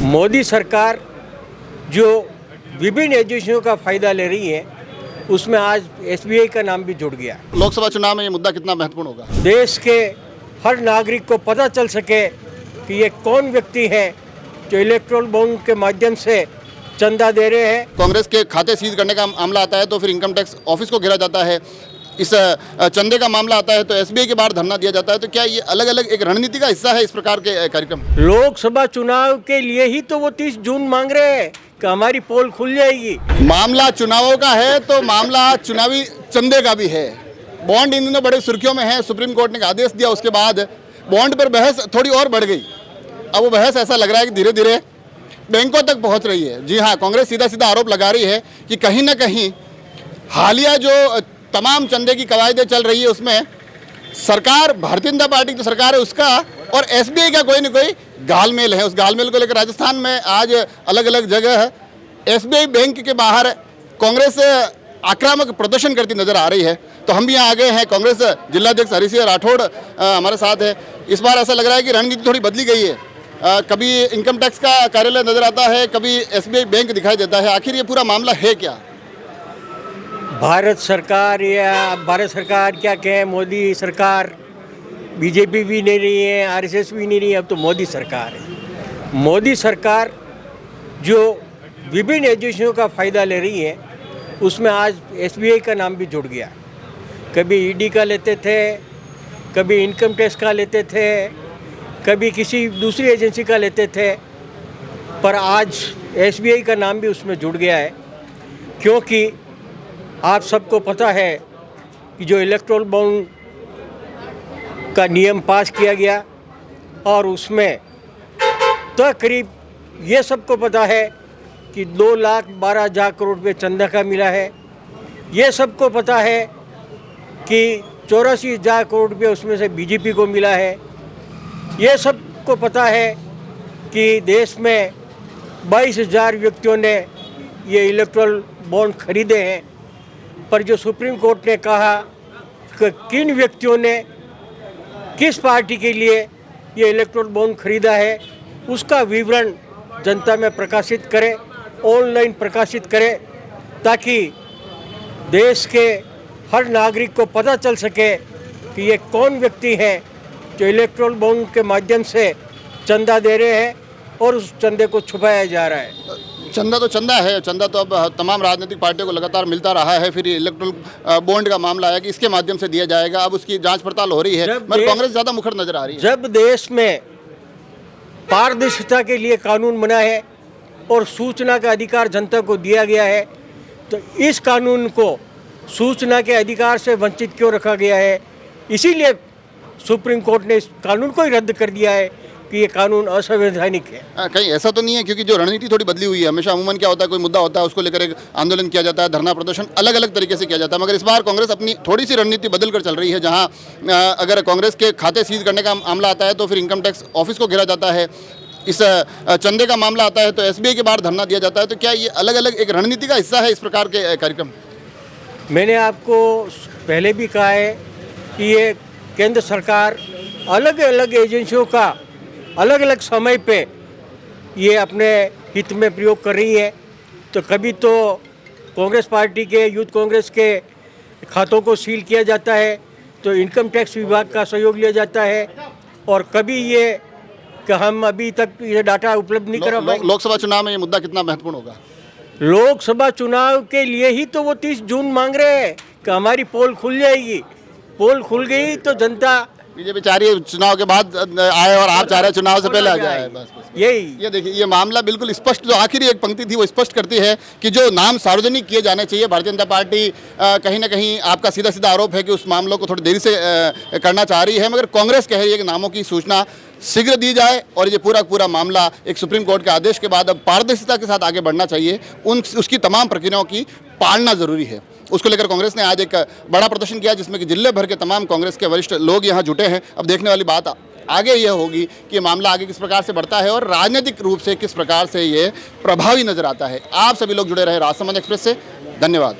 मोदी सरकार जो विभिन्न एजेंसियों का फायदा ले रही है, उसमें आज एसबीआई का नाम भी जुड़ गया। लोकसभा चुनाव में ये मुद्दा कितना महत्वपूर्ण होगा? देश के हर नागरिक को पता चल सके कि ये कौन व्यक्ति है जो इलेक्ट्रोल बॉन्ड के माध्यम से चंदा दे रहे हैं। कांग्रेस के खाते सीज करने का मामला आता है तो फिर इनकम टैक्स ऑफिस को घेरा जाता है, इस चंदे का मामला आता है तो एसबीआई के बाहर धरना दिया जाता है। तो क्या ये अलग अलग एक रणनीति का हिस्सा है इस प्रकार के कार्यक्रम? लोकसभा चुनाव के लिए ही तो वो 30 जून मांग रहे हैं कि हमारी पोल खुल जाएगी। मामला चुनावों का है तो मामला चुनावी चंदे का भी है। बॉन्ड इन दिनों बड़े सुर्खियों में है। सुप्रीम कोर्ट ने आदेश दिया, उसके बाद बॉन्ड पर बहस थोड़ी और बढ़ गई। अब वो बहस ऐसा लग रहा है कि धीरे धीरे बैंकों तक पहुंच रही है। जी हाँ, कांग्रेस सीधा सीधा आरोप लगा रही है कि कहीं ना कहीं हालिया जो तमाम चंदे की कवायदें चल रही है उसमें सरकार, भारतीय जनता पार्टी की सरकार है उसका और एसबीआई का कोई ना कोई घालमेल है। उस घालमेल को लेकर राजस्थान में आज अलग अलग जगह एसबीआई बैंक के बाहर कांग्रेस आक्रामक प्रदर्शन करती नजर आ रही है। तो हम भी यहाँ आ गए हैं। कांग्रेस जिलाध्यक्ष हरि सिंह राठौड़ हमारे साथ है। इस बार ऐसा लग रहा है कि रणनीति थोड़ी बदली गई है। कभी इनकम टैक्स का कार्यालय नजर आता है, कभी एसबीआई बैंक दिखाई देता है। आखिर ये पूरा मामला है क्या? भारत सरकार क्या कहें, मोदी सरकार, बीजेपी भी नहीं रही है, आरएसएस भी नहीं रही है, अब तो मोदी सरकार है। मोदी सरकार जो विभिन्न एजेंसियों का फ़ायदा ले रही है, उसमें आज एसबीआई का नाम भी जुड़ गया। कभी ईडी का लेते थे, कभी इनकम टैक्स का लेते थे, कभी किसी दूसरी एजेंसी का लेते थे, पर आज एसबीआई का नाम भी उसमें जुड़ गया है। क्योंकि आप सबको पता है कि जो इलेक्ट्रोल बॉन्ड का नियम पास किया गया और उसमें तो करीब ये सबको पता है कि 2,12,000 करोड़ रुपये चंदा का मिला है। ये सबको पता है कि 84,000 करोड़ रुपये उसमें से बीजेपी को मिला है। ये सबको पता है कि देश में 22,000 व्यक्तियों ने ये इलेक्ट्रोल बॉन्ड खरीदे हैं। पर जो सुप्रीम कोर्ट ने कहा कि किन व्यक्तियों ने किस पार्टी के लिए ये इलेक्ट्रोल बॉन्ड खरीदा है, उसका विवरण जनता में प्रकाशित करे, ऑनलाइन प्रकाशित करे, ताकि देश के हर नागरिक को पता चल सके कि ये कौन व्यक्ति हैं जो इलेक्ट्रोल बॉन्ड के माध्यम से चंदा दे रहे हैं और उस चंदे को छुपाया जा रहा है। चंदा तो चंदा है। चंदा तो अब तमाम राजनीतिक पार्टियों को लगातार मिलता रहा है। फिर इलेक्ट्रोल बॉन्ड का मामला है कि इसके माध्यम से दिया जाएगा। अब उसकी जांच पड़ताल हो रही है, मगर कांग्रेस ज़्यादा मुखर नजर आ रही है। जब देश में पारदर्शिता के लिए कानून बना है और सूचना का अधिकार जनता को दिया गया है, तो इस कानून को सूचना के अधिकार से वंचित क्यों रखा गया है? इसीलिए सुप्रीम कोर्ट ने इस कानून को ही रद्द कर दिया है कि ये कानून असंवैधानिक है। कहीं ऐसा तो नहीं है? क्योंकि जो रणनीति थोड़ी बदली हुई है। हमेशा अमूमन क्या होता है, कोई मुद्दा होता है उसको लेकर एक आंदोलन किया जाता है, धरना प्रदर्शन अलग अलग तरीके से किया जाता है। मगर इस बार कांग्रेस अपनी थोड़ी सी रणनीति बदल कर चल रही है। जहां अगर कांग्रेस के खाते सीज करने का मामला आता है तो फिर इनकम टैक्स ऑफिस को घेरा जाता है, इस चंदे का मामला आता है तो एसबीआई के बाहर धरना दिया जाता है। तो क्या ये अलग अलग एक रणनीति का हिस्सा है इस प्रकार के कार्यक्रम? मैंने आपको पहले भी कहा है कि ये केंद्र सरकार अलग अलग एजेंसियों का अलग अलग समय पे ये अपने हित में प्रयोग कर रही है। तो कभी तो कांग्रेस पार्टी के, यूथ कांग्रेस के खातों को सील किया जाता है तो इनकम टैक्स विभाग का सहयोग लिया जाता है, और कभी ये कि हम अभी तक ये डाटा उपलब्ध नहीं करा पाए। लोकसभा चुनाव में ये मुद्दा कितना महत्वपूर्ण होगा? लोकसभा चुनाव के लिए ही तो वो 30 जून मांग रहे हैं कि हमारी पोल खुल जाएगी। पोल खुल गई तो जनता, बीजेपी चाह रही है चुनाव के बाद आए और आप चाह रहे हैं चुनाव से पहले आ जाए। बस यही ये देखिए, ये मामला बिल्कुल स्पष्ट, जो आखिरी एक पंक्ति थी वो स्पष्ट करती है कि जो नाम सार्वजनिक किए जाने चाहिए। भारतीय जनता पार्टी कहीं ना कहीं, आपका सीधा सीधा आरोप है कि उस मामलों को थोड़ी देरी से करना चाह रही है, मगर कांग्रेस कह रही है कि नामों की सूचना शीघ्र दी जाए और ये पूरा मामला एक सुप्रीम कोर्ट के आदेश के बाद अब पारदर्शिता के साथ आगे बढ़ना चाहिए। उसकी तमाम प्रक्रियाओं की पालना जरूरी है। उसको लेकर कांग्रेस ने आज एक बड़ा प्रदर्शन किया, जिसमें कि जिले भर के तमाम कांग्रेस के वरिष्ठ लोग यहाँ जुटे हैं। अब देखने वाली बात आगे यह होगी कि ये मामला आगे किस प्रकार से बढ़ता है और राजनीतिक रूप से किस प्रकार से ये प्रभावी नजर आता है। आप सभी लोग जुड़े रहे राजसमंद एक्सप्रेस से। धन्यवाद।